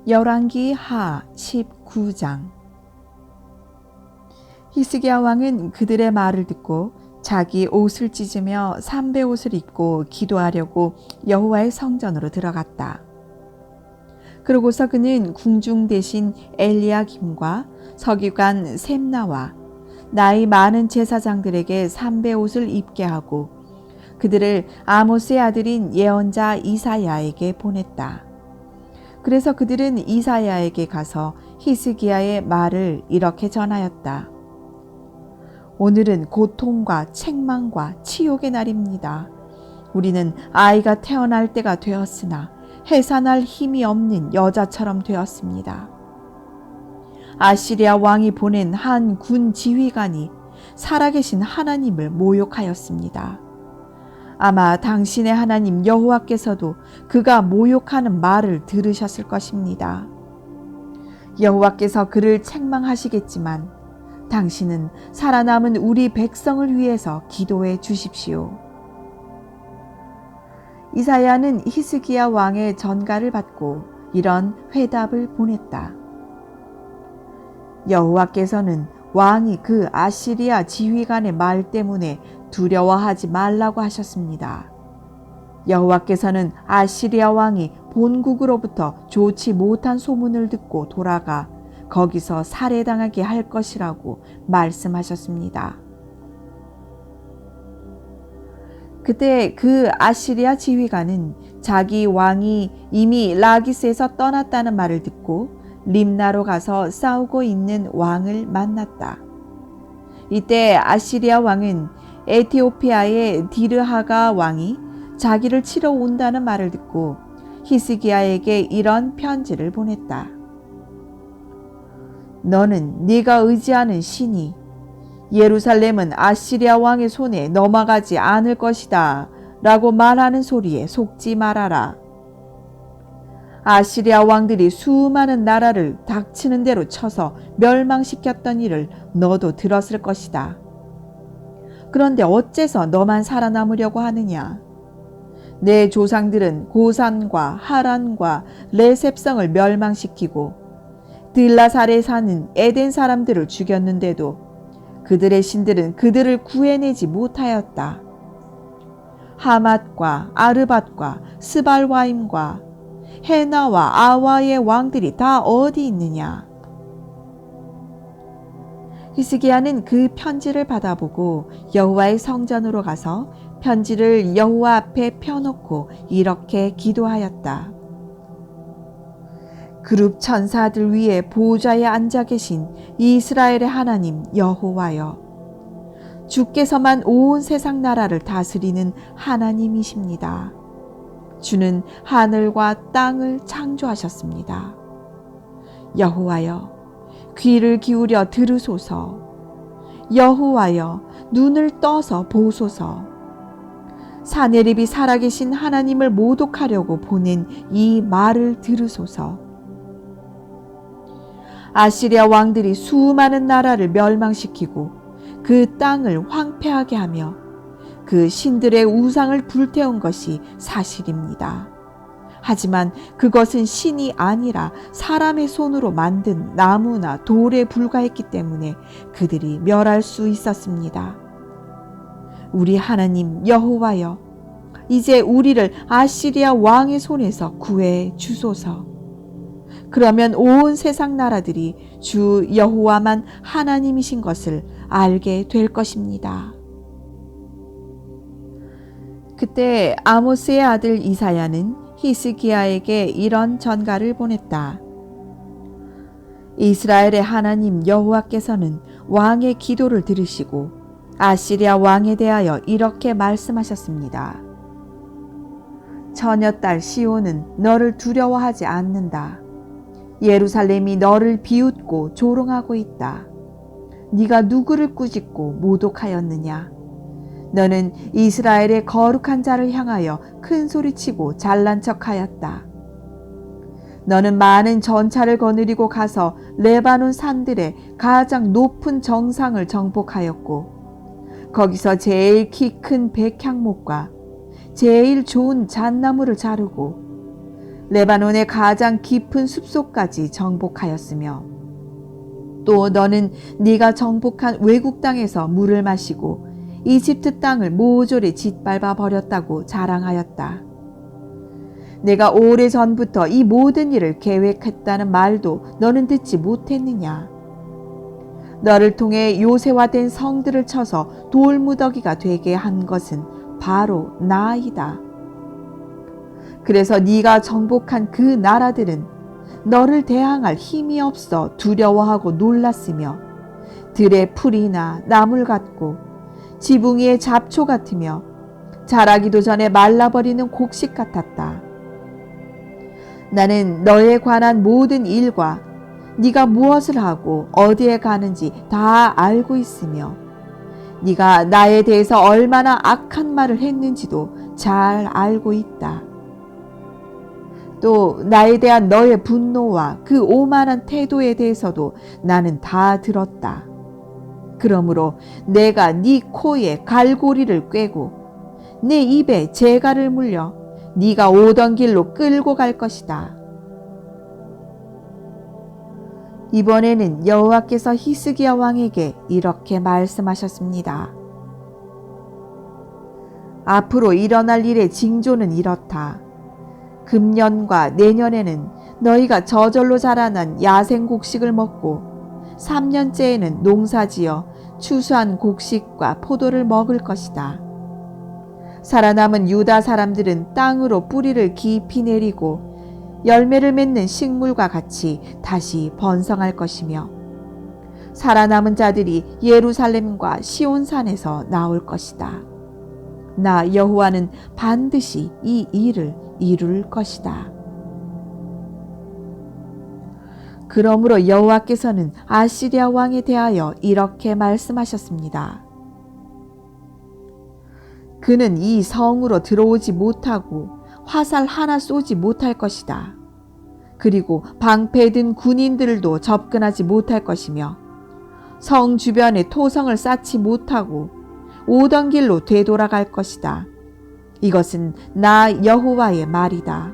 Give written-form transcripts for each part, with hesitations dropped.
열왕기 하 19장. 히스기야 왕은 그들의 말을 듣고 자기 옷을 찢으며 삼베옷을 입고 기도하려고 여호와의 성전으로 들어갔다. 그러고서 그는 궁중 대신 엘리야김과 서기관 셈나와 나이 많은 제사장들에게 삼베옷을 입게 하고 그들을 아모스의 아들인 예언자 이사야에게 보냈다. 그래서 그들은 이사야에게 가서 히스기야의 말을 이렇게 전하였다. 오늘은 고통과 책망과 치욕의 날입니다. 우리는 아이가 태어날 때가 되었으나 해산할 힘이 없는 여자처럼 되었습니다. 아시리아 왕이 보낸 한 군 지휘관이 살아계신 하나님을 모욕하였습니다. 아마 당신의 하나님 여호와께서도 그가 모욕하는 말을 들으셨을 것입니다. 여호와께서 그를 책망하시겠지만 당신은 살아남은 우리 백성을 위해서 기도해 주십시오. 이사야는 히스기야 왕의 전가를 받고 이런 회답을 보냈다. 여호와께서는 왕이 그 아시리아 지휘관의 말 때문에 두려워하지 말라고 하셨습니다. 여호와께서는 아시리아 왕이 본국으로부터 좋지 못한 소문을 듣고 돌아가 거기서 살해당하게 할 것이라고 말씀하셨습니다. 그때 그 아시리아 지휘관은 자기 왕이 이미 라기스에서 떠났다는 말을 듣고 림나로 가서 싸우고 있는 왕을 만났다. 이때 아시리아 왕은 에티오피아의 디르하가 왕이 자기를 치러 온다는 말을 듣고 히스기야에게 이런 편지를 보냈다. 너는 네가 의지하는 신이 예루살렘은 아시리아 왕의 손에 넘어가지 않을 것이다 라고 말하는 소리에 속지 말아라. 아시리아 왕들이 수많은 나라를 닥치는 대로 쳐서 멸망시켰던 일을 너도 들었을 것이다. 그런데 어째서 너만 살아남으려고 하느냐? 내 조상들은 고산과 하란과 레셉성을 멸망시키고 들라살에 사는 에덴 사람들을 죽였는데도 그들의 신들은 그들을 구해내지 못하였다. 하맛과 아르밧과 스발와임과 헤나와 아와의 왕들이 다 어디 있느냐? 히스기야는 그 편지를 받아보고 여호와의 성전으로 가서 편지를 여호와 앞에 펴놓고 이렇게 기도하였다. 그룹 천사들 위에 보좌에 앉아 계신 이스라엘의 하나님 여호와여, 주께서만 온 세상 나라를 다스리는 하나님이십니다. 주는 하늘과 땅을 창조하셨습니다. 여호와여, 귀를 기울여 들으소서. 여호와여, 눈을 떠서 보소서. 사내립이 살아계신 하나님을 모독하려고 보낸 이 말을 들으소서. 아시리아 왕들이 수많은 나라를 멸망시키고 그 땅을 황폐하게 하며 그 신들의 우상을 불태운 것이 사실입니다. 하지만 그것은 신이 아니라 사람의 손으로 만든 나무나 돌에 불과했기 때문에 그들이 멸할 수 있었습니다. 우리 하나님 여호와여, 이제 우리를 아시리아 왕의 손에서 구해 주소서. 그러면 온 세상 나라들이 주 여호와만 하나님이신 것을 알게 될 것입니다. 그때 아모스의 아들 이사야는 히스기야에게 이런 전가를 보냈다. 이스라엘의 하나님 여호와께서는 왕의 기도를 들으시고 아시리아 왕에 대하여 이렇게 말씀하셨습니다. 처녀딸 시온은 너를 두려워하지 않는다. 예루살렘이 너를 비웃고 조롱하고 있다. 네가 누구를 꾸짖고 모독하였느냐? 너는 이스라엘의 거룩한 자를 향하여 큰 소리치고 잘난 척하였다. 너는 많은 전차를 거느리고 가서 레바논 산들의 가장 높은 정상을 정복하였고 거기서 제일 키 큰 백향목과 제일 좋은 잣나무를 자르고 레바논의 가장 깊은 숲속까지 정복하였으며 또 너는 네가 정복한 외국 땅에서 물을 마시고 이집트 땅을 모조리 짓밟아 버렸다고 자랑하였다. 내가 오래전부터 이 모든 일을 계획했다는 말도 너는 듣지 못했느냐? 너를 통해 요새화된 성들을 쳐서 돌무더기가 되게 한 것은 바로 나이다. 그래서 네가 정복한 그 나라들은 너를 대항할 힘이 없어 두려워하고 놀랐으며 들의 풀이나 나물 같고 지붕 위의 잡초 같으며 자라기도 전에 말라버리는 곡식 같았다. 나는 너에 관한 모든 일과 네가 무엇을 하고 어디에 가는지 다 알고 있으며 네가 나에 대해서 얼마나 악한 말을 했는지도 잘 알고 있다. 또 나에 대한 너의 분노와 그 오만한 태도에 대해서도 나는 다 들었다. 그러므로 내가 네 코에 갈고리를 꿰고 네 입에 재갈을 물려 네가 오던 길로 끌고 갈 것이다. 이번에는 여호와께서 히스기야 왕에게 이렇게 말씀하셨습니다. 앞으로 일어날 일의 징조는 이렇다. 금년과 내년에는 너희가 저절로 자라난 야생 곡식을 먹고 3년째에는 농사지어 추수한 곡식과 포도를 먹을 것이다. 살아남은 유다 사람들은 땅으로 뿌리를 깊이 내리고 열매를 맺는 식물과 같이 다시 번성할 것이며 살아남은 자들이 예루살렘과 시온산에서 나올 것이다. 나 여호와는 반드시 이 일을 이룰 것이다. 그러므로 여호와께서는 아시리아 왕에 대하여 이렇게 말씀하셨습니다. 그는 이 성으로 들어오지 못하고 화살 하나 쏘지 못할 것이다. 그리고 방패든 군인들도 접근하지 못할 것이며 성 주변에 토성을 쌓지 못하고 오던 길로 되돌아갈 것이다. 이것은 나 여호와의 말이다.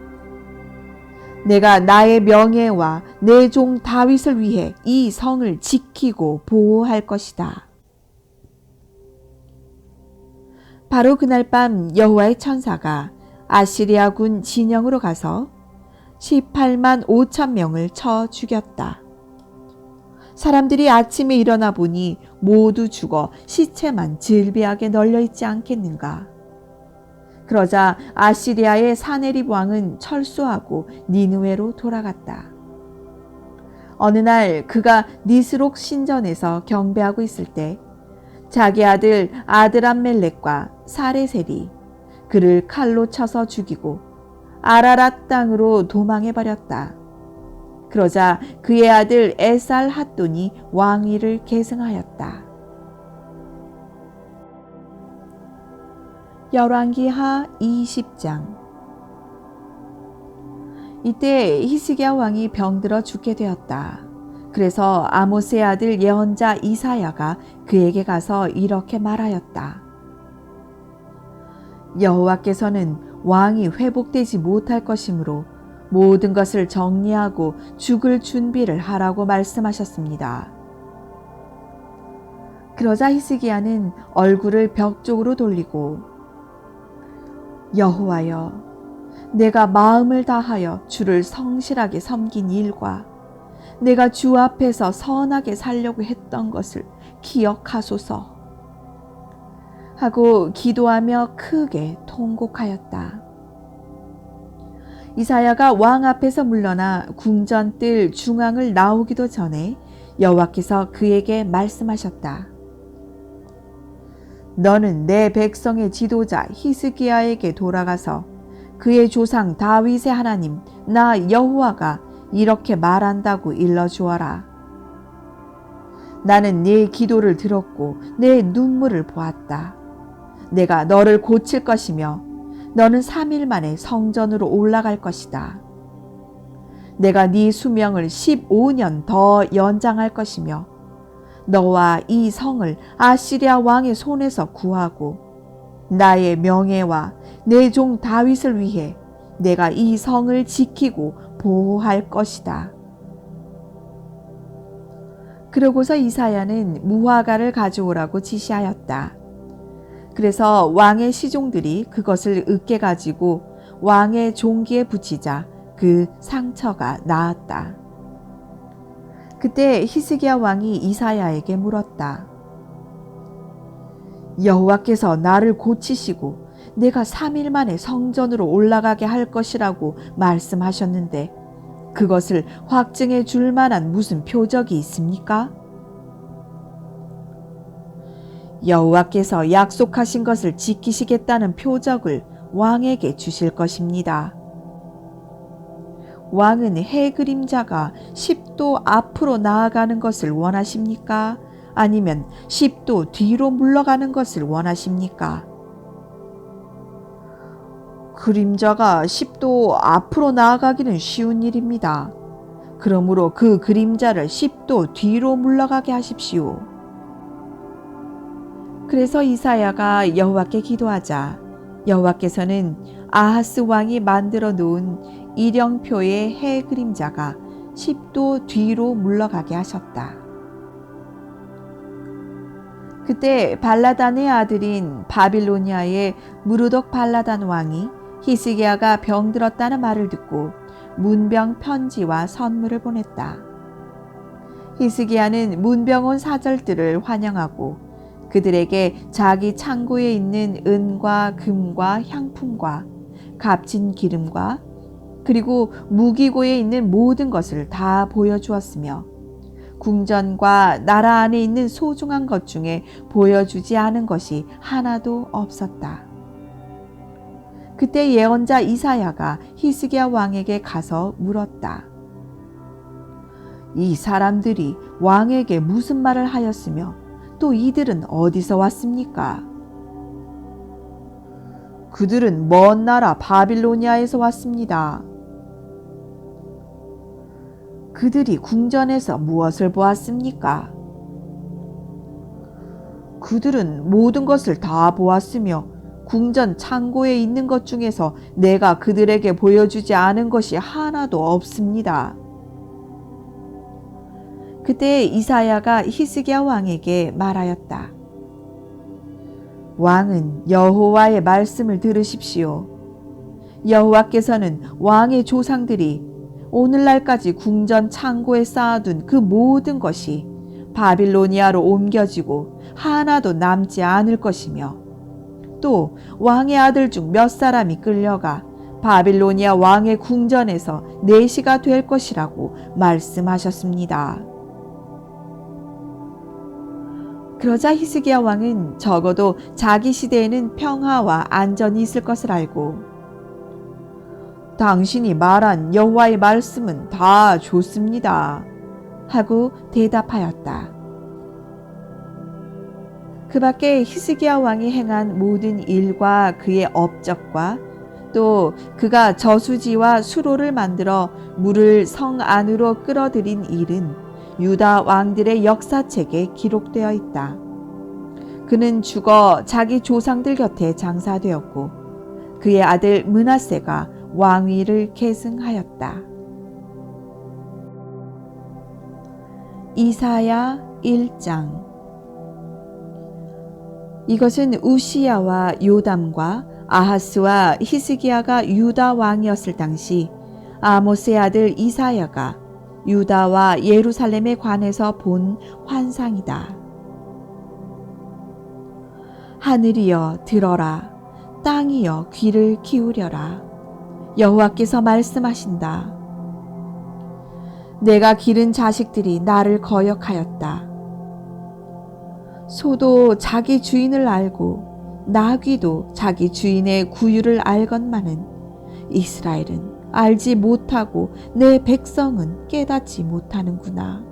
내가 나의 명예와 내 종 다윗을 위해 이 성을 지키고 보호할 것이다. 바로 그날 밤 여호와의 천사가 아시리아 군 진영으로 가서 18만 5천 명을 쳐 죽였다. 사람들이 아침에 일어나 보니 모두 죽어 시체만 즐비하게 널려 있지 않겠는가. 그러자 아시리아의 사네립 왕은 철수하고 니느웨로 돌아갔다. 어느 날 그가 니스록 신전에서 경배하고 있을 때 자기 아들 아드람멜렉과 사레셀이 그를 칼로 쳐서 죽이고 아라랏 땅으로 도망해버렸다. 그러자 그의 아들 에살 핫돈이 왕위를 계승하였다. 열왕기하 20장. 이때 히스기야 왕이 병들어 죽게 되었다. 그래서 아모스의 아들 예언자 이사야가 그에게 가서 이렇게 말하였다. 여호와께서는 왕이 회복되지 못할 것이므로 모든 것을 정리하고 죽을 준비를 하라고 말씀하셨습니다. 그러자 히스기야는 얼굴을 벽 쪽으로 돌리고 여호와여, 내가 마음을 다하여 주를 성실하게 섬긴 일과 내가 주 앞에서 선하게 살려고 했던 것을 기억하소서 하고 기도하며 크게 통곡하였다. 이사야가 왕 앞에서 물러나 궁전뜰 중앙을 나오기도 전에 여호와께서 그에게 말씀하셨다. 너는 내 백성의 지도자 히스기야에게 돌아가서 그의 조상 다윗의 하나님 나 여호와가 이렇게 말한다고 일러주어라. 나는 네 기도를 들었고 내 눈물을 보았다. 내가 너를 고칠 것이며 너는 3일 만에 성전으로 올라갈 것이다. 내가 네 수명을 15년 더 연장할 것이며 너와 이 성을 아시리아 왕의 손에서 구하고 나의 명예와 내 종 다윗을 위해 내가 이 성을 지키고 보호할 것이다. 그러고서 이사야는 무화과를 가져오라고 지시하였다. 그래서 왕의 시종들이 그것을 으깨 가지고 왕의 종기에 붙이자 그 상처가 나았다. 그때 히스기야 왕이 이사야에게 물었다. 여호와께서 나를 고치시고 내가 3일 만에 성전으로 올라가게 할 것이라고 말씀하셨는데 그것을 확증해 줄 만한 무슨 표적이 있습니까? 여호와께서 약속하신 것을 지키시겠다는 표적을 왕에게 주실 것입니다. 왕은 해 그림자가 10도 앞으로 나아가는 것을 원하십니까? 아니면 10도 뒤로 물러가는 것을 원하십니까? 그림자가 10도 앞으로 나아가기는 쉬운 일입니다. 그러므로 그 그림자를 10도 뒤로 물러가게 하십시오. 그래서 이사야가 여호와께 기도하자 여호와께서는 아하스 왕이 만들어 놓은 일령표의 해 그림자가 10도 뒤로 물러가게 하셨다. 그때 발라단의 아들인 바빌로니아의 무르독 발라단 왕이 히스기야가 병들었다는 말을 듣고 문병 편지와 선물을 보냈다. 히스기야는 문병 온 사절들을 환영하고 그들에게 자기 창고에 있는 은과 금과 향품과 값진 기름과 그리고 무기고에 있는 모든 것을 다 보여주었으며 궁전과 나라 안에 있는 소중한 것 중에 보여주지 않은 것이 하나도 없었다. 그때 예언자 이사야가 히스기야 왕에게 가서 물었다. 이 사람들이 왕에게 무슨 말을 하였으며 또 이들은 어디서 왔습니까? 그들은 먼 나라 바빌로니아에서 왔습니다. 그들이 궁전에서 무엇을 보았습니까? 그들은 모든 것을 다 보았으며 궁전 창고에 있는 것 중에서 내가 그들에게 보여주지 않은 것이 하나도 없습니다. 그때 이사야가 히스기야 왕에게 말하였다. 왕은 여호와의 말씀을 들으십시오. 여호와께서는 왕의 조상들이 오늘날까지 궁전 창고에 쌓아둔 그 모든 것이 바빌로니아로 옮겨지고 하나도 남지 않을 것이며 또 왕의 아들 중 몇 사람이 끌려가 바빌로니아 왕의 궁전에서 내시가 될 것이라고 말씀하셨습니다. 그러자 히스기야 왕은 적어도 자기 시대에는 평화와 안전이 있을 것을 알고 당신이 말한 여호와의 말씀은 다 좋습니다. 하고 대답하였다. 그 밖에 히스기야 왕이 행한 모든 일과 그의 업적과 또 그가 저수지와 수로를 만들어 물을 성 안으로 끌어들인 일은 유다 왕들의 역사책에 기록되어 있다. 그는 죽어 자기 조상들 곁에 장사되었고 그의 아들 므낫세가 왕위를 계승하였다. 이사야 1장. 이것은 우시야와 요담과 아하스와 히스기야가 유다 왕이었을 당시 아모스의 아들 이사야가 유다와 예루살렘에 관해서 본 환상이다. 하늘이여 들어라, 땅이여 귀를 기울여라. 여호와께서 말씀하신다. 내가 기른 자식들이 나를 거역하였다. 소도 자기 주인을 알고 나귀도 자기 주인의 구유를 알건만은 이스라엘은 알지 못하고 내 백성은 깨닫지 못하는구나.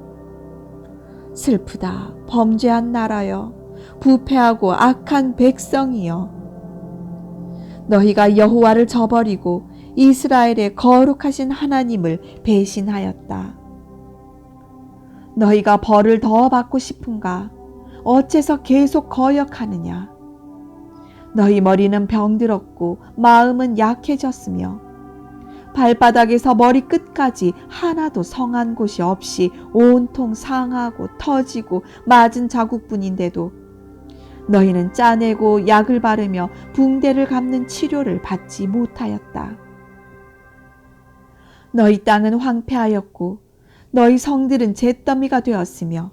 슬프다, 범죄한 나라여, 부패하고 악한 백성이여. 너희가 여호와를 저버리고 이스라엘의 거룩하신 하나님을 배신하였다. 너희가 벌을 더 받고 싶은가? 어째서 계속 거역하느냐? 너희 머리는 병들었고 마음은 약해졌으며 발바닥에서 머리끝까지 하나도 성한 곳이 없이 온통 상하고 터지고 맞은 자국뿐인데도 너희는 짜내고 약을 바르며 붕대를 감는 치료를 받지 못하였다. 너희 땅은 황폐하였고 너희 성들은 잿더미가 되었으며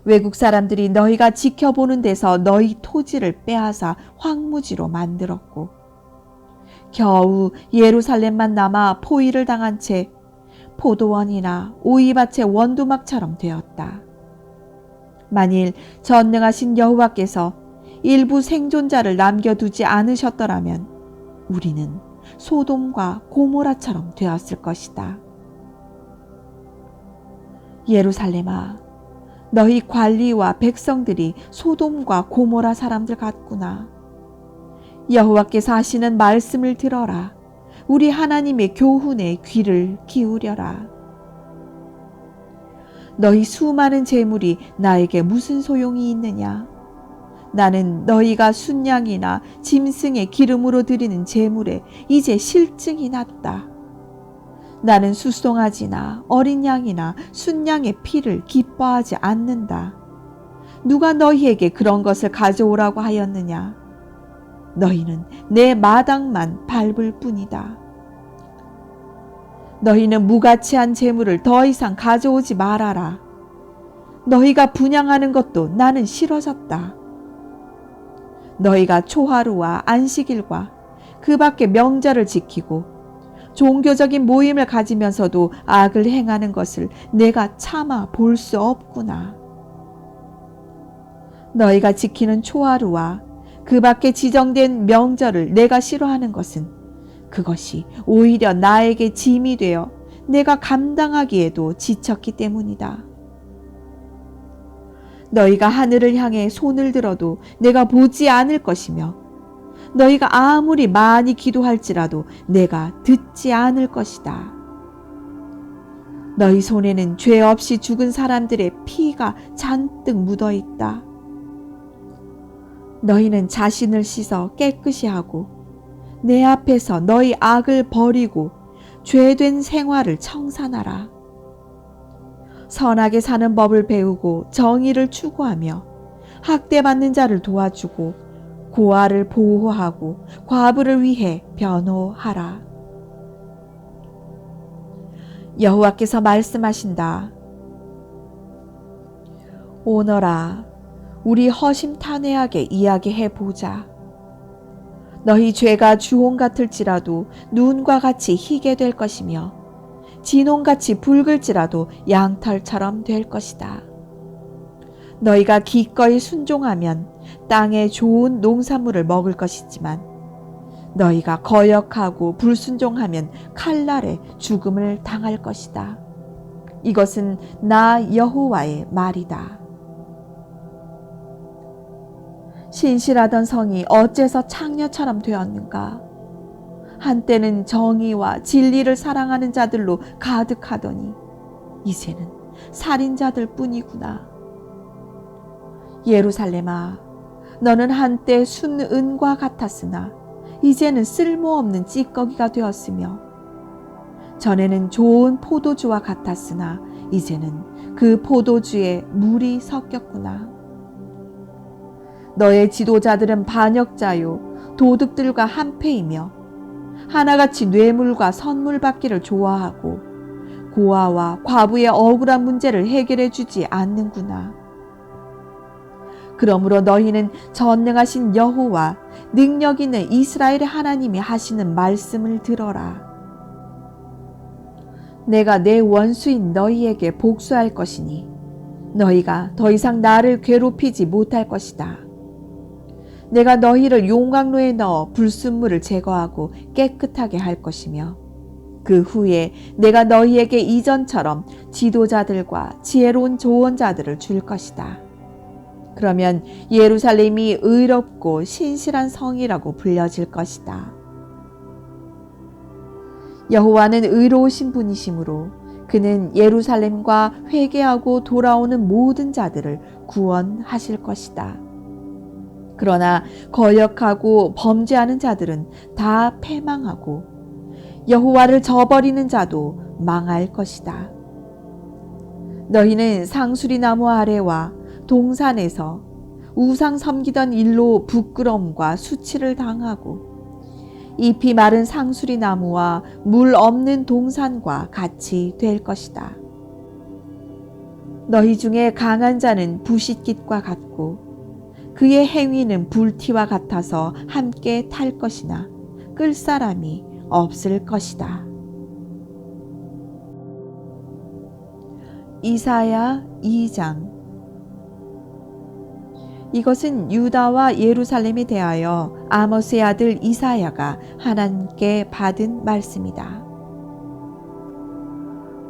외국 사람들이 너희가 지켜보는 데서 너희 토지를 빼앗아 황무지로 만들었고 겨우 예루살렘만 남아 포위를 당한 채 포도원이나 오이밭의 원두막처럼 되었다. 만일 전능하신 여호와께서 일부 생존자를 남겨두지 않으셨더라면 우리는 소돔과 고모라처럼 되었을 것이다. 예루살렘아, 너희 관리와 백성들이 소돔과 고모라 사람들 같구나. 여호와께서 하시는 말씀을 들어라. 우리 하나님의 교훈에 귀를 기울여라. 너희 수많은 재물이 나에게 무슨 소용이 있느냐? 나는 너희가 순양이나 짐승의 기름으로 드리는 재물에 이제 실증이 났다. 나는 수송아지나 어린 양이나 순양의 피를 기뻐하지 않는다. 누가 너희에게 그런 것을 가져오라고 하였느냐? 너희는 내 마당만 밟을 뿐이다. 너희는 무가치한 재물을 더 이상 가져오지 말아라. 너희가 분향하는 것도 나는 싫어졌다. 너희가 초하루와 안식일과 그 밖에 명절을 지키고 종교적인 모임을 가지면서도 악을 행하는 것을 내가 참아 볼 수 없구나. 너희가 지키는 초하루와 그 밖에 지정된 명절을 내가 싫어하는 것은 그것이 오히려 나에게 짐이 되어 내가 감당하기에도 지쳤기 때문이다. 너희가 하늘을 향해 손을 들어도 내가 보지 않을 것이며 너희가 아무리 많이 기도할지라도 내가 듣지 않을 것이다. 너희 손에는 죄 없이 죽은 사람들의 피가 잔뜩 묻어 있다. 너희는 자신을 씻어 깨끗이 하고 내 앞에서 너희 악을 버리고 죄된 생활을 청산하라. 선하게 사는 법을 배우고 정의를 추구하며 학대받는 자를 도와주고 고아를 보호하고 과부를 위해 변호하라. 여호와께서 말씀하신다. 오너라, 우리 허심탄회하게 이야기해 보자. 너희 죄가 주홍 같을지라도 눈과 같이 희게 될 것이며 진홍같이 붉을지라도 양털처럼 될 것이다. 너희가 기꺼이 순종하면 땅에 좋은 농산물을 먹을 것이지만 너희가 거역하고 불순종하면 칼날에 죽음을 당할 것이다. 이것은 나 여호와의 말이다. 신실하던 성이 어째서 창녀처럼 되었는가? 한때는 정의와 진리를 사랑하는 자들로 가득하더니 이제는 살인자들 뿐이구나. 예루살렘아, 너는 한때 순은과 같았으나 이제는 쓸모없는 찌꺼기가 되었으며 전에는 좋은 포도주와 같았으나 이제는 그 포도주에 물이 섞였구나. 너의 지도자들은 반역자요 도둑들과 한패이며 하나같이 뇌물과 선물 받기를 좋아하고 고아와 과부의 억울한 문제를 해결해 주지 않는구나. 그러므로 너희는 전능하신 여호와 능력 있는 이스라엘의 하나님이 하시는 말씀을 들어라. 내가 내 원수인 너희에게 복수할 것이니 너희가 더 이상 나를 괴롭히지 못할 것이다. 내가 너희를 용광로에 넣어 불순물을 제거하고 깨끗하게 할 것이며 그 후에 내가 너희에게 이전처럼 지도자들과 지혜로운 조언자들을 줄 것이다. 그러면 예루살렘이 의롭고 신실한 성이라고 불려질 것이다. 여호와는 의로우신 분이시므로 그는 예루살렘과 회개하고 돌아오는 모든 자들을 구원하실 것이다. 그러나 거역하고 범죄하는 자들은 다 패망하고 여호와를 저버리는 자도 망할 것이다. 너희는 상수리 나무 아래와 동산에서 우상 섬기던 일로 부끄러움과 수치를 당하고 잎이 마른 상수리 나무와 물 없는 동산과 같이 될 것이다. 너희 중에 강한 자는 부싯깃과 같고 그의 행위는 불티와 같아서 함께 탈 것이나 끌 사람이 없을 것이다. 이사야 2장. 이것은 유다와 예루살렘에 대하여 아모스의 아들 이사야가 하나님께 받은 말씀이다.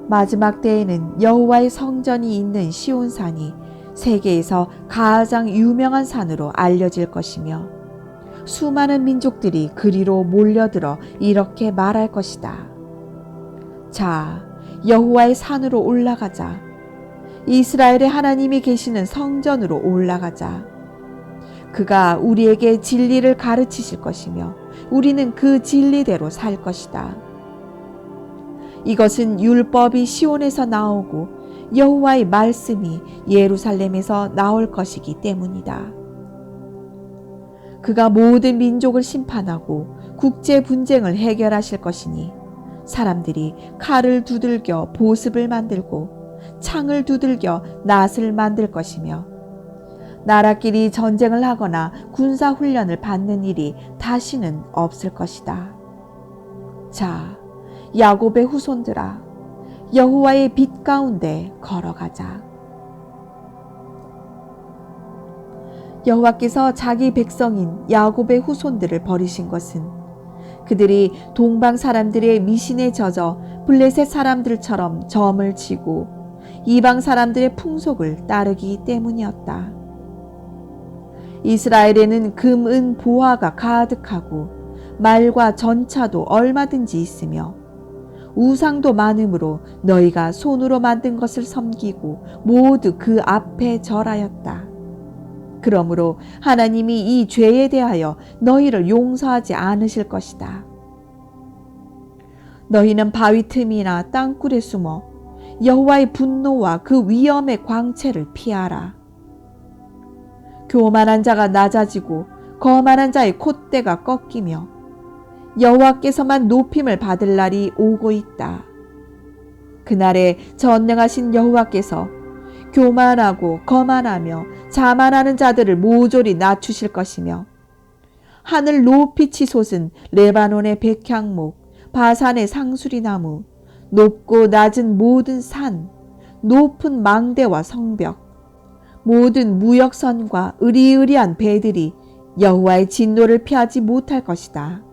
마지막 때에는 여호와의 성전이 있는 시온산이 세계에서 가장 유명한 산으로 알려질 것이며 수많은 민족들이 그리로 몰려들어 이렇게 말할 것이다. 자, 여호와의 산으로 올라가자. 이스라엘의 하나님이 계시는 성전으로 올라가자. 그가 우리에게 진리를 가르치실 것이며 우리는 그 진리대로 살 것이다. 이것은 율법이 시온에서 나오고 여호와의 말씀이 예루살렘에서 나올 것이기 때문이다. 그가 모든 민족을 심판하고 국제 분쟁을 해결하실 것이니 사람들이 칼을 두들겨 보습을 만들고 창을 두들겨 낫을 만들 것이며 나라끼리 전쟁을 하거나 군사훈련을 받는 일이 다시는 없을 것이다. 자, 야곱의 후손들아, 여호와의 빛 가운데 걸어가자. 여호와께서 자기 백성인 야곱의 후손들을 버리신 것은 그들이 동방 사람들의 미신에 젖어 블레셋 사람들처럼 점을 치고 이방 사람들의 풍속을 따르기 때문이었다. 이스라엘에는 금, 은, 보화가 가득하고 말과 전차도 얼마든지 있으며 우상도 많으므로 너희가 손으로 만든 것을 섬기고 모두 그 앞에 절하였다. 그러므로 하나님이 이 죄에 대하여 너희를 용서하지 않으실 것이다. 너희는 바위 틈이나 땅굴에 숨어 여호와의 분노와 그 위엄의 광채를 피하라. 교만한 자가 낮아지고 거만한 자의 콧대가 꺾이며 여호와께서만 높임을 받을 날이 오고 있다. 그날에 전능하신 여호와께서 교만하고 거만하며 자만하는 자들을 모조리 낮추실 것이며 하늘 높이 치솟은 레바논의 백향목, 바산의 상수리나무, 높고 낮은 모든 산, 높은 망대와 성벽, 모든 무역선과 으리으리한 배들이 여호와의 진노를 피하지 못할 것이다.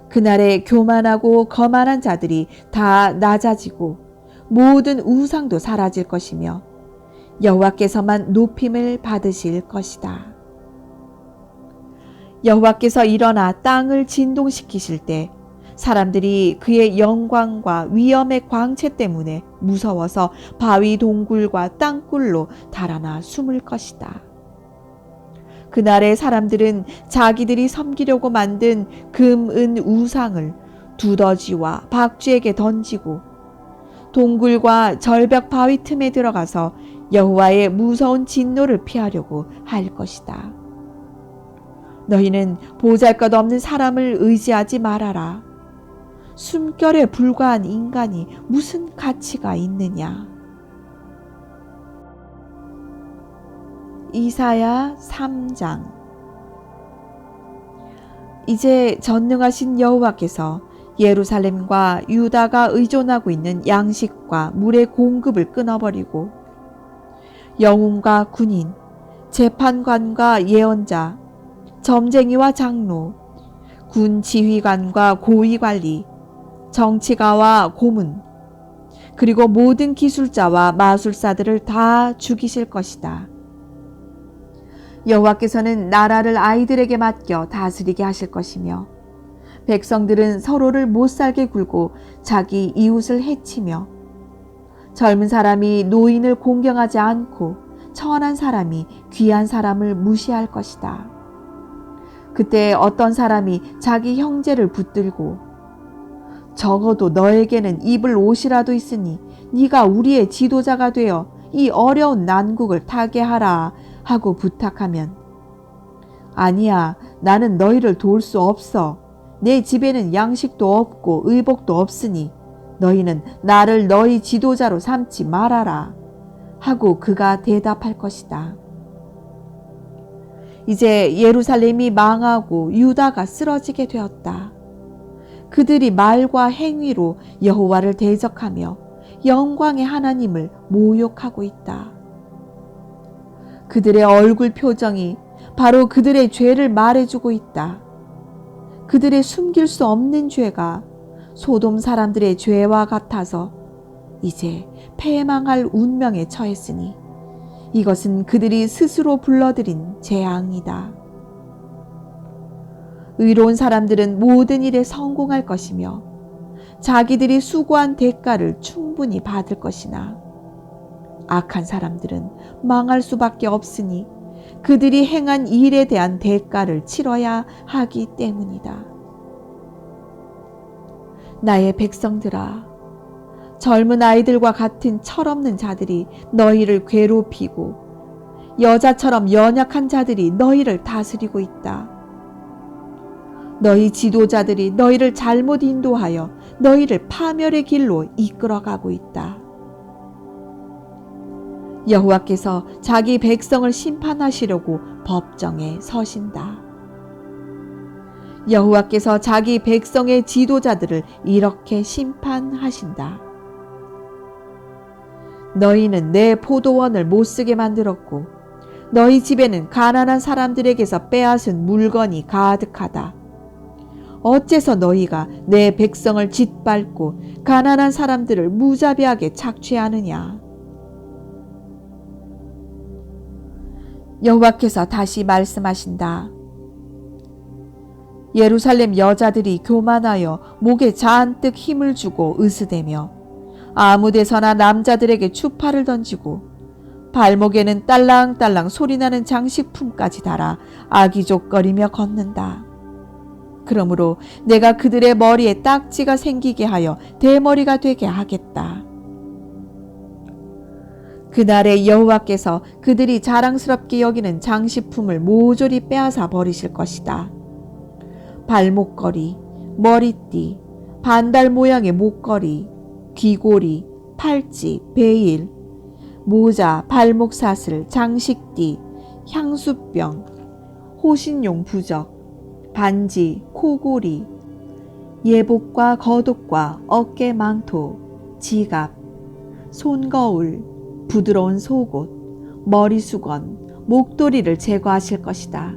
그날에 교만하고 거만한 자들이 다 낮아지고 모든 우상도 사라질 것이며 여호와께서만 높임을 받으실 것이다. 여호와께서 일어나 땅을 진동시키실 때 사람들이 그의 영광과 위엄의 광채 때문에 무서워서 바위 동굴과 땅굴로 달아나 숨을 것이다. 그날에 사람들은 자기들이 섬기려고 만든 금, 은, 우상을 두더지와 박쥐에게 던지고 동굴과 절벽 바위 틈에 들어가서 여호와의 무서운 진노를 피하려고 할 것이다. 너희는 보잘것없는 사람을 의지하지 말아라. 숨결에 불과한 인간이 무슨 가치가 있느냐. 이사야 3장. 이제 전능하신 여호와께서 예루살렘과 유다가 의존하고 있는 양식과 물의 공급을 끊어버리고 영웅과 군인, 재판관과 예언자, 점쟁이와 장로, 군 지휘관과 고위관리, 정치가와 고문, 그리고 모든 기술자와 마술사들을 다 죽이실 것이다. 여호와께서는 나라를 아이들에게 맡겨 다스리게 하실 것이며 백성들은 서로를 못살게 굴고 자기 이웃을 해치며 젊은 사람이 노인을 공경하지 않고 천한 사람이 귀한 사람을 무시할 것이다. 그때 어떤 사람이 자기 형제를 붙들고 적어도 너에게는 입을 옷이라도 있으니 네가 우리의 지도자가 되어 이 어려운 난국을 타게 하라 하고 부탁하면, 아니야, 나는 너희를 도울 수 없어. 내 집에는 양식도 없고 의복도 없으니 너희는 나를 너희 지도자로 삼지 말아라 하고 그가 대답할 것이다. 이제 예루살렘이 망하고 유다가 쓰러지게 되었다. 그들이 말과 행위로 여호와를 대적하며 영광의 하나님을 모욕하고 있다. 그들의 얼굴 표정이 바로 그들의 죄를 말해주고 있다. 그들의 숨길 수 없는 죄가 소돔 사람들의 죄와 같아서 이제 패망할 운명에 처했으니 이것은 그들이 스스로 불러들인 재앙이다. 의로운 사람들은 모든 일에 성공할 것이며 자기들이 수고한 대가를 충분히 받을 것이나 악한 사람들은 망할 수밖에 없으니 그들이 행한 일에 대한 대가를 치러야 하기 때문이다. 나의 백성들아, 젊은 아이들과 같은 철없는 자들이 너희를 괴롭히고 여자처럼 연약한 자들이 너희를 다스리고 있다. 너희 지도자들이 너희를 잘못 인도하여 너희를 파멸의 길로 이끌어가고 있다. 여호와께서 자기 백성을 심판하시려고 법정에 서신다. 여호와께서 자기 백성의 지도자들을 이렇게 심판하신다. 너희는 내 포도원을 못쓰게 만들었고 너희 집에는 가난한 사람들에게서 빼앗은 물건이 가득하다. 어째서 너희가 내 백성을 짓밟고 가난한 사람들을 무자비하게 착취하느냐? 여호와께서 다시 말씀하신다. 예루살렘 여자들이 교만하여 목에 잔뜩 힘을 주고 으스대며 아무데서나 남자들에게 추파를 던지고 발목에는 딸랑딸랑 소리나는 장식품까지 달아 아기족거리며 걷는다. 그러므로 내가 그들의 머리에 딱지가 생기게 하여 대머리가 되게 하겠다. 그날에 여호와께서 그들이 자랑스럽게 여기는 장식품을 모조리 빼앗아 버리실 것이다. 발목걸이, 머리띠, 반달 모양의 목걸이, 귀고리, 팔찌, 베일, 모자, 발목사슬, 장식띠, 향수병, 호신용 부적, 반지, 코고리, 예복과 겉옷과 어깨 망토, 지갑, 손거울, 부드러운 속옷, 머리수건, 목도리를 제거하실 것이다.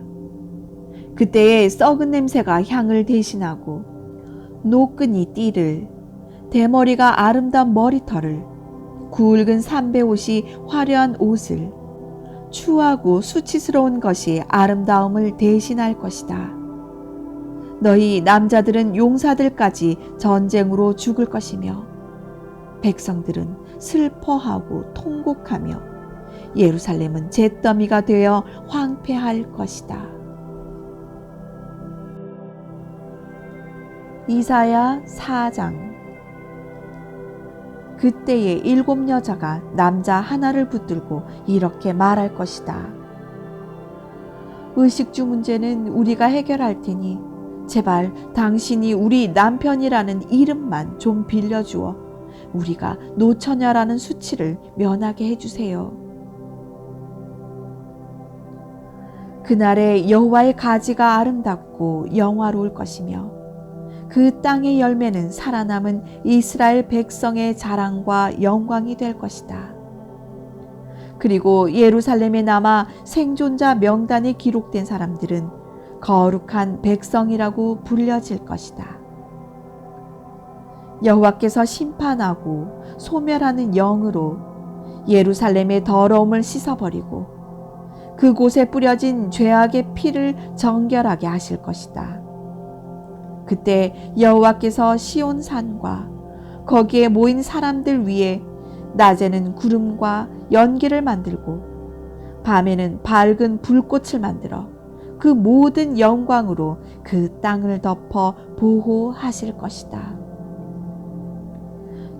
그때에 썩은 냄새가 향을 대신하고 노끈이 띠를, 대머리가 아름다운 머리털을, 굵은 삼배옷이 화려한 옷을, 추하고 수치스러운 것이 아름다움을 대신할 것이다. 너희 남자들은 용사들까지 전쟁으로 죽을 것이며 백성들은 슬퍼하고 통곡하며 예루살렘은 잿더미가 되어 황폐할 것이다. 이사야 4장. 그때에 7 여자가 남자 하나를 붙들고 이렇게 말할 것이다. 의식주 문제는 우리가 해결할 테니 제발 당신이 우리 남편이라는 이름만 좀 빌려주어 우리가 노처녀라는 수치를 면하게 해주세요. 그날에 여호와의 가지가 아름답고 영화로울 것이며 그 땅의 열매는 살아남은 이스라엘 백성의 자랑과 영광이 될 것이다. 그리고 예루살렘에 남아 생존자 명단에 기록된 사람들은 거룩한 백성이라고 불려질 것이다. 여호와께서 심판하고 소멸하는 영으로 예루살렘의 더러움을 씻어버리고 그곳에 뿌려진 죄악의 피를 정결하게 하실 것이다. 그때 여호와께서 시온 산과 거기에 모인 사람들 위에 낮에는 구름과 연기를 만들고 밤에는 밝은 불꽃을 만들어 그 모든 영광으로 그 땅을 덮어 보호하실 것이다.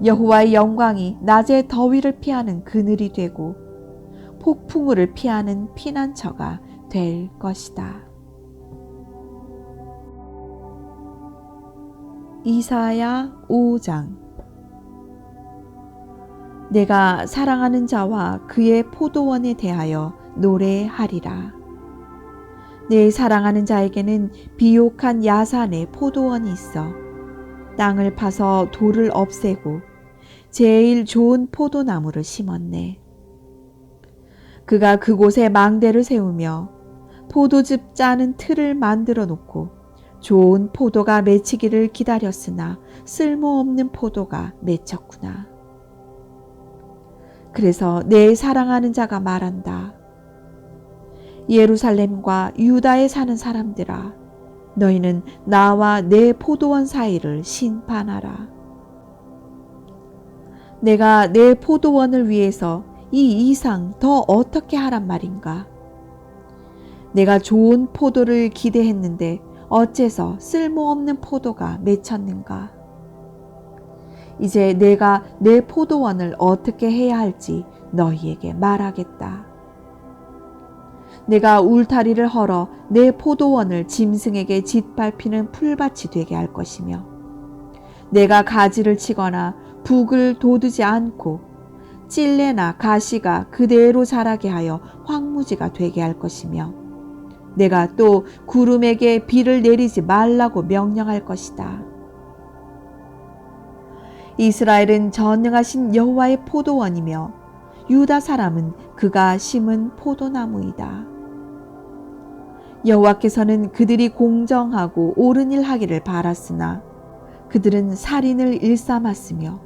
여호와의 영광이 낮의 더위를 피하는 그늘이 되고 폭풍우를 피하는 피난처가 될 것이다. 이사야 5장. 내가 사랑하는 자와 그의 포도원에 대하여 노래하리라. 내 사랑하는 자에게는 비옥한 야산의 포도원이 있어 땅을 파서 돌을 없애고 제일 좋은 포도나무를 심었네. 그가 그곳에 망대를 세우며 포도즙 짜는 틀을 만들어 놓고 좋은 포도가 맺히기를 기다렸으나 쓸모없는 포도가 맺혔구나. 그래서 내 사랑하는 자가 말한다. 예루살렘과 유다에 사는 사람들아, 너희는 나와 내 포도원 사이를 심판하라. 내가 내 포도원을 위해서 이 이상 더 어떻게 하란 말인가? 내가 좋은 포도를 기대했는데 어째서 쓸모없는 포도가 맺혔는가? 이제 내가 내 포도원을 어떻게 해야 할지 너희에게 말하겠다. 내가 울타리를 헐어 내 포도원을 짐승에게 짓밟히는 풀밭이 되게 할 것이며, 내가 가지를 치거나 북을 돋우지 않고 찔레나 가시가 그대로 자라게 하여 황무지가 되게 할 것이며, 내가 또 구름에게 비를 내리지 말라고 명령할 것이다. 이스라엘은 전능하신 여호와의 포도원이며 유다 사람은 그가 심은 포도나무이다. 여호와께서는 그들이 공정하고 옳은 일 하기를 바랐으나 그들은 살인을 일삼았으며,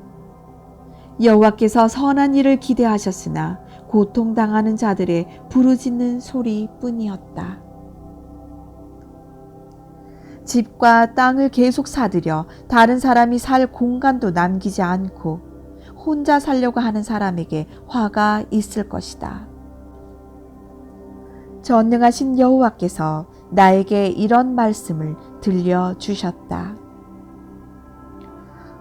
여호와께서 선한 일을 기대하셨으나 고통당하는 자들의 부르짖는 소리뿐이었다. 집과 땅을 계속 사들여 다른 사람이 살 공간도 남기지 않고 혼자 살려고 하는 사람에게 화가 있을 것이다. 전능하신 여호와께서 나에게 이런 말씀을 들려주셨다.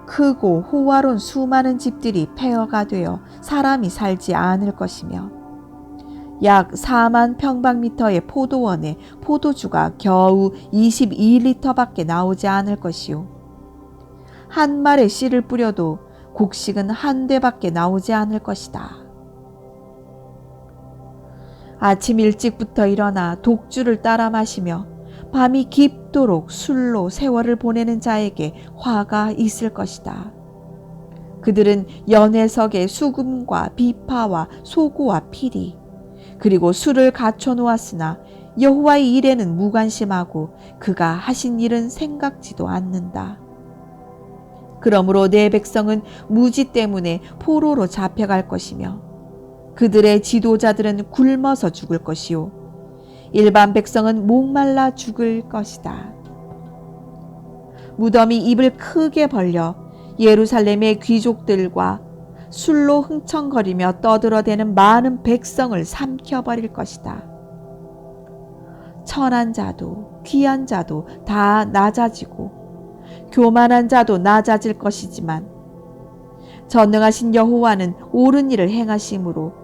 크고 호화로운 수많은 집들이 폐허가 되어 사람이 살지 않을 것이며, 약 4만 평방미터의 포도원에 포도주가 겨우 22리터밖에 나오지 않을 것이요, 한 말에 씨를 뿌려도 곡식은 한 대밖에 나오지 않을 것이다. 아침 일찍부터 일어나 독주를 따라 마시며 밤이 깊도록 술로 세월을 보내는 자에게 화가 있을 것이다. 그들은 연회석에 수금과 비파와 소고와 피리, 그리고 술을 갖춰 놓았으나 여호와의 일에는 무관심하고 그가 하신 일은 생각지도 않는다. 그러므로 내 백성은 무지 때문에 포로로 잡혀갈 것이며, 그들의 지도자들은 굶어서 죽을 것이요, 일반 백성은 목말라 죽을 것이다. 무덤이 입을 크게 벌려 예루살렘의 귀족들과 술로 흥청거리며 떠들어대는 많은 백성을 삼켜버릴 것이다. 천한 자도 귀한 자도 다 낮아지고 교만한 자도 낮아질 것이지만, 전능하신 여호와는 옳은 일을 행하심으로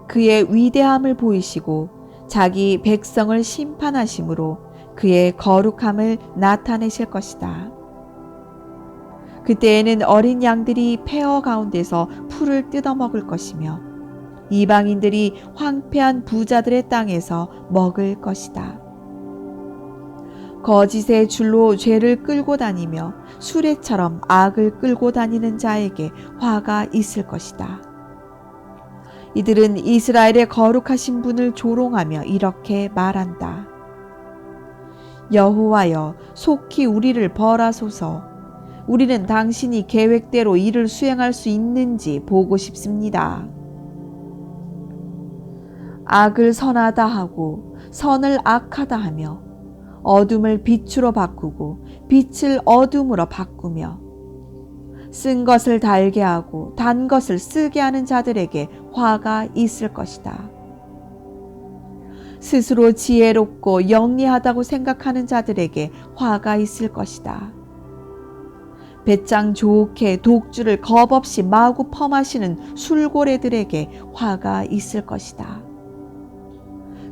그의 위대함을 보이시고 자기 백성을 심판하심으로 그의 거룩함을 나타내실 것이다. 그때에는 어린 양들이 폐허 가운데서 풀을 뜯어먹을 것이며, 이방인들이 황폐한 부자들의 땅에서 먹을 것이다. 거짓의 줄로 죄를 끌고 다니며 수레처럼 악을 끌고 다니는 자에게 화가 있을 것이다. 이들은 이스라엘의 거룩하신 분을 조롱하며 이렇게 말한다. 여호와여, 속히 우리를 벌하소서. 우리는 당신이 계획대로 일을 수행할 수 있는지 보고 싶습니다. 악을 선하다 하고 선을 악하다 하며 어둠을 빛으로 바꾸고 빛을 어둠으로 바꾸며 쓴 것을 달게 하고 단 것을 쓰게 하는 자들에게 화가 있을 것이다. 스스로 지혜롭고 영리하다고 생각하는 자들에게 화가 있을 것이다. 배짱 좋게 독주를 겁없이 마구 퍼마시는 술고래들에게 화가 있을 것이다.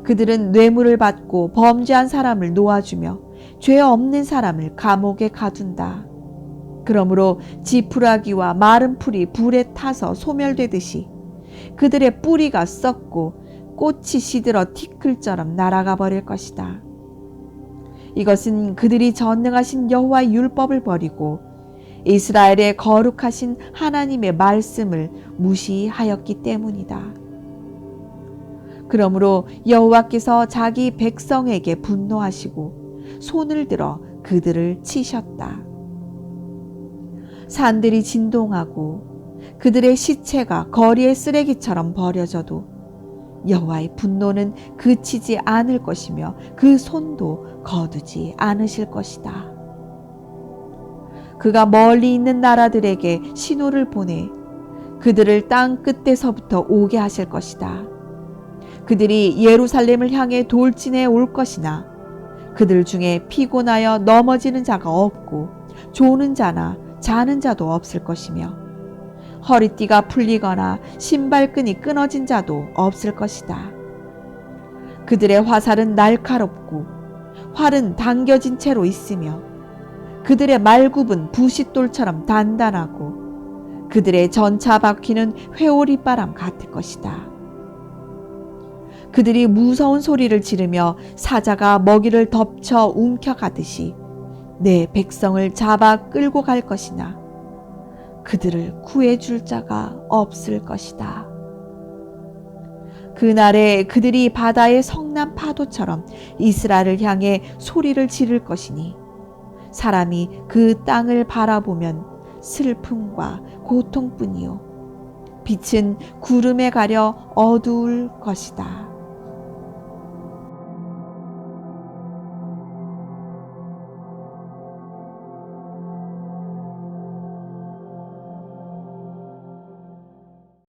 그들은 뇌물을 받고 범죄한 사람을 놓아주며 죄 없는 사람을 감옥에 가둔다. 그러므로 지푸라기와 마른 풀이 불에 타서 소멸되듯이 그들의 뿌리가 썩고 꽃이 시들어 티끌처럼 날아가 버릴 것이다. 이것은 그들이 전능하신 여호와의 율법을 버리고 이스라엘의 거룩하신 하나님의 말씀을 무시하였기 때문이다. 그러므로 여호와께서 자기 백성에게 분노하시고 손을 들어 그들을 치셨다. 산들이 진동하고 그들의 시체가 거리의 쓰레기처럼 버려져도 여호와의 분노는 그치지 않을 것이며 그 손도 거두지 않으실 것이다. 그가 멀리 있는 나라들에게 신호를 보내 그들을 땅 끝에서부터 오게 하실 것이다. 그들이 예루살렘을 향해 돌진해 올 것이나 그들 중에 피곤하여 넘어지는 자가 없고 조는 자나 자는 자도 없을 것이며 허리띠가 풀리거나 신발끈이 끊어진 자도 없을 것이다. 그들의 화살은 날카롭고 활은 당겨진 채로 있으며 그들의 말굽은 부싯돌처럼 단단하고 그들의 전차 바퀴는 회오리바람 같을 것이다. 그들이 무서운 소리를 지르며 사자가 먹이를 덮쳐 움켜가듯이 내 백성을 잡아 끌고 갈 것이나 그들을 구해줄 자가 없을 것이다. 그날에 그들이 바다의 성난 파도처럼 이스라엘을 향해 소리를 지를 것이니 사람이 그 땅을 바라보면 슬픔과 고통뿐이요 빛은 구름에 가려 어두울 것이다.